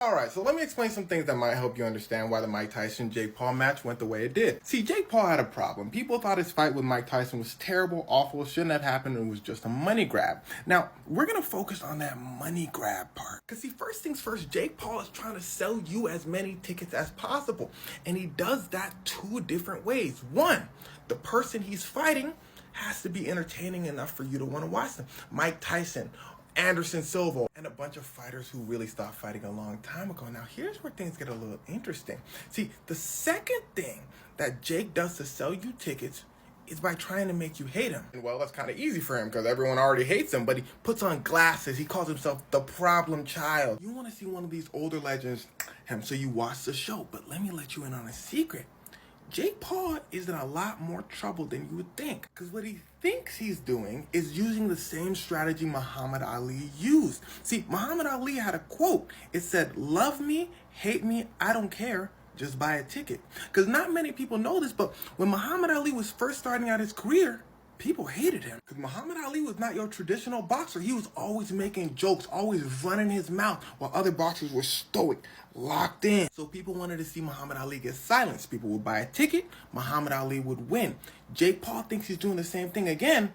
Alright, so let me explain some things that might help you understand why the Mike Tyson-Jake Paul match went the way it did. See, Jake Paul had a problem. People thought his fight with Mike Tyson was terrible, awful, shouldn't have happened, and it was just a money grab. Now, we're gonna focus on that money grab part. Cause see, first things first, Jake Paul is trying to sell you as many tickets as possible. And he does that two different ways. One, the person he's fighting has to be entertaining enough for you to want to watch them. Mike Tyson, Anderson Silva, and a bunch of fighters who really stopped fighting a long time ago. Now, here's where things get a little interesting. See, the second thing that Jake does to sell you tickets is by trying to make you hate him. And well, that's kind of easy for him because everyone already hates him, but he puts on glasses. He calls himself the problem child. You want to see one of these older legends, so you watch the show. But let me let you in on a secret. Jake Paul is in a lot more trouble than you would think. Because what he thinks he's doing is using the same strategy Muhammad Ali used. See, Muhammad Ali had a quote. It said, "Love me, hate me, I don't care, just buy a ticket." Because not many people know this, but when Muhammad Ali was first starting out his career, people hated him. Because Muhammad Ali was not your traditional boxer. He was always making jokes, always running his mouth, while other boxers were stoic, locked in. So people wanted to see Muhammad Ali get silenced. People would buy a ticket, Muhammad Ali would win. Jake Paul thinks he's doing the same thing again,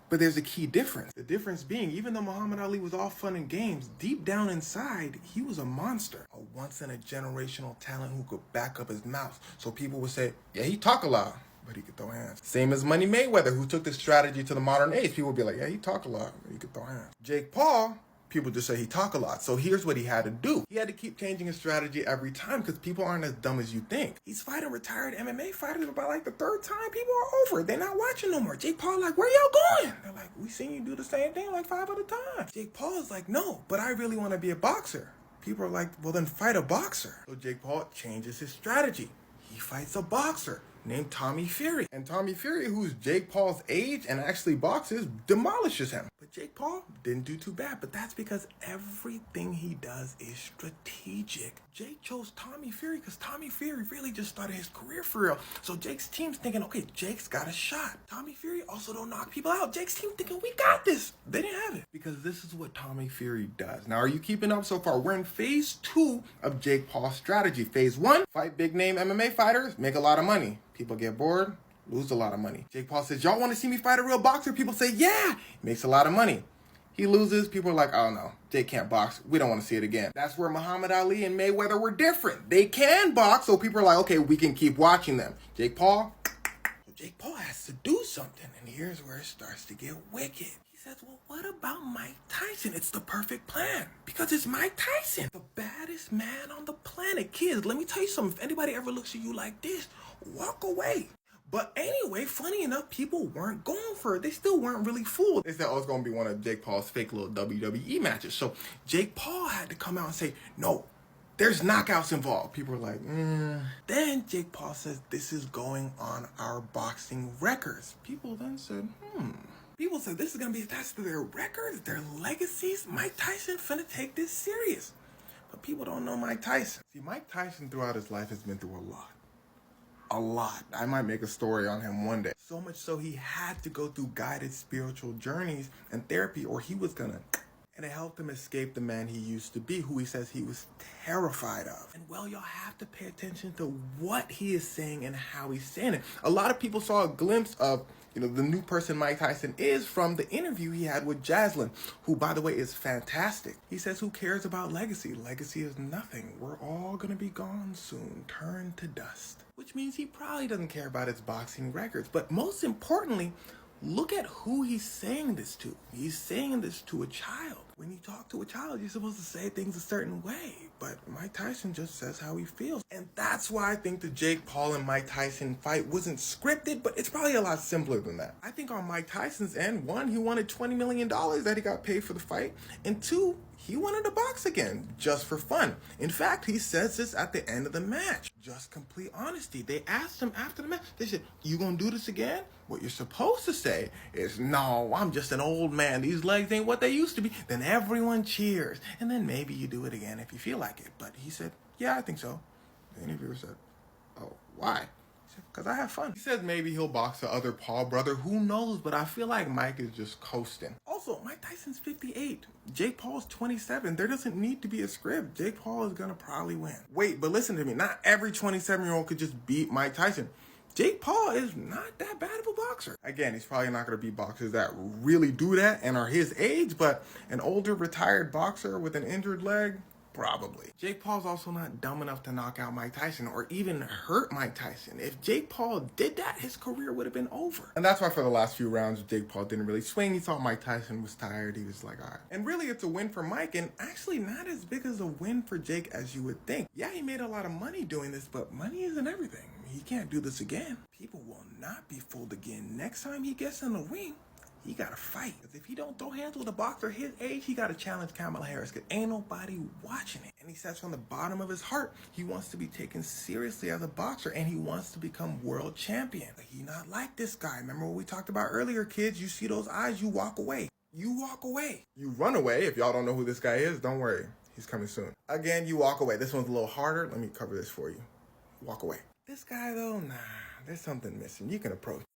but there's a key difference. The difference being, even though Muhammad Ali was all fun and games, deep down inside, he was a monster. A once-in-a-generational talent who could back up his mouth. So people would say, yeah, he talk a lot, but he could throw hands. Same as Money Mayweather, who took this strategy to the modern age. People would be like, yeah, he talk a lot, but he could throw hands. Jake Paul, people just say he talk a lot. So here's what he had to do. He had to keep changing his strategy every time because people aren't as dumb as you think. He's fighting retired MMA fighters, but by like the third time, people are over. They're not watching no more. Jake Paul like, where y'all going? They're like, we seen you do the same thing like 5 other times. Jake Paul is like, no, but I really want to be a boxer. People are like, well then fight a boxer. So Jake Paul changes his strategy. He fights a boxer named Tommy Fury. And Tommy Fury, who's Jake Paul's age and actually boxes, demolishes him. But Jake Paul didn't do too bad, but that's because everything he does is strategic. Jake chose Tommy Fury because Tommy Fury really just started his career for real. So Jake's team's thinking, okay, Jake's got a shot. Tommy Fury also don't knock people out. Jake's team thinking, we got this. They didn't have it. Because this is what Tommy Fury does. Now, are you keeping up so far? We're in phase 2 of Jake Paul's strategy. Phase 1, fight big name MMA fighters, make a lot of money. People get bored, lose a lot of money. Jake Paul says, y'all want to see me fight a real boxer? People say, yeah. Makes a lot of money. He loses, people are like, oh no, Jake can't box. We don't want to see it again. That's where Muhammad Ali and Mayweather were different. They can box, so people are like, okay, we can keep watching them. Jake Paul has to do something, and here's where it starts to get wicked. He says, well, what about Mike Tyson? It's the perfect plan, because it's Mike Tyson, the baddest man on the planet. Kids, let me tell you something. If anybody ever looks at you like this, walk away. But anyway, funny enough, people weren't going for it. They still weren't really fooled. They said, oh, it's going to be one of Jake Paul's fake little WWE matches. So Jake Paul had to come out and say, no, there's knockouts involved. People were like, Then Jake Paul says, this is going on our boxing records. People then said, People said, this is going to be attached to their records, their legacies. Mike Tyson finna take this serious. But people don't know Mike Tyson. See, Mike Tyson throughout his life has been through a lot. A lot. I might make a story on him one day. So much so he had to go through guided spiritual journeys and therapy, or he was gonna. And it helped him escape the man he used to be, who he says he was terrified of. And well, y'all have to pay attention to what he is saying and how he's saying it. A lot of people saw a glimpse of, the new person Mike Tyson is from the interview he had with Jaslyn, who, by the way, is fantastic. He says, who cares about legacy? Legacy is nothing. We're all gonna be gone soon, turned to dust. Which means he probably doesn't care about his boxing records. But most importantly, look at who he's saying this to. He's saying this to a child. When you talk to a child, you're supposed to say things a certain way. But Mike Tyson just says how he feels. And that's why I think the Jake Paul and Mike Tyson fight wasn't scripted, but it's probably a lot simpler than that. I think on Mike Tyson's end, 1, he wanted $20 million that he got paid for the fight. And 2, he wanted to box again, just for fun. In fact, he says this at the end of the match. Just complete honesty. They asked him after the match, they said, you gonna do this again? What you're supposed to say is, no, I'm just an old man. These legs ain't what they used to be. Then everyone cheers. And then maybe you do it again if you feel like it. But he said, yeah, I think so. The interviewer said, oh, why? Because I have fun. He says maybe he'll box the other Paul brother. Who knows? But I feel like Mike is just coasting. Also, Mike Tyson's 58. Jake Paul's 27. There doesn't need to be a script. Jake Paul is going to probably win. Wait, but listen to me. Not every 27-year-old could just beat Mike Tyson. Jake Paul is not that bad of a boxer. Again, he's probably not going to beat boxers that really do that and are his age, but an older retired boxer with an injured leg, probably. Jake Paul's also not dumb enough to knock out Mike Tyson or even hurt Mike Tyson. If Jake Paul did that, his career would have been over. And that's why for the last few rounds, Jake Paul didn't really swing. He thought Mike Tyson was tired. He was like, all right. And really, it's a win for Mike, and actually not as big as a win for Jake as you would think. Yeah, he made a lot of money doing this, but money isn't everything. He can't do this again. People will not be fooled again. Next time he gets in the ring, he gotta fight. Because if he don't throw hands with a boxer his age, he gotta challenge Kamala Harris. Because ain't nobody watching it. And he says from the bottom of his heart, he wants to be taken seriously as a boxer. And he wants to become world champion. But he not like this guy. Remember what we talked about earlier, kids? You see those eyes, you walk away. You walk away. You run away. If y'all don't know who this guy is, don't worry. He's coming soon. Again, you walk away. This one's a little harder. Let me cover this for you. Walk away. This guy, though, nah, there's something missing. You can approach.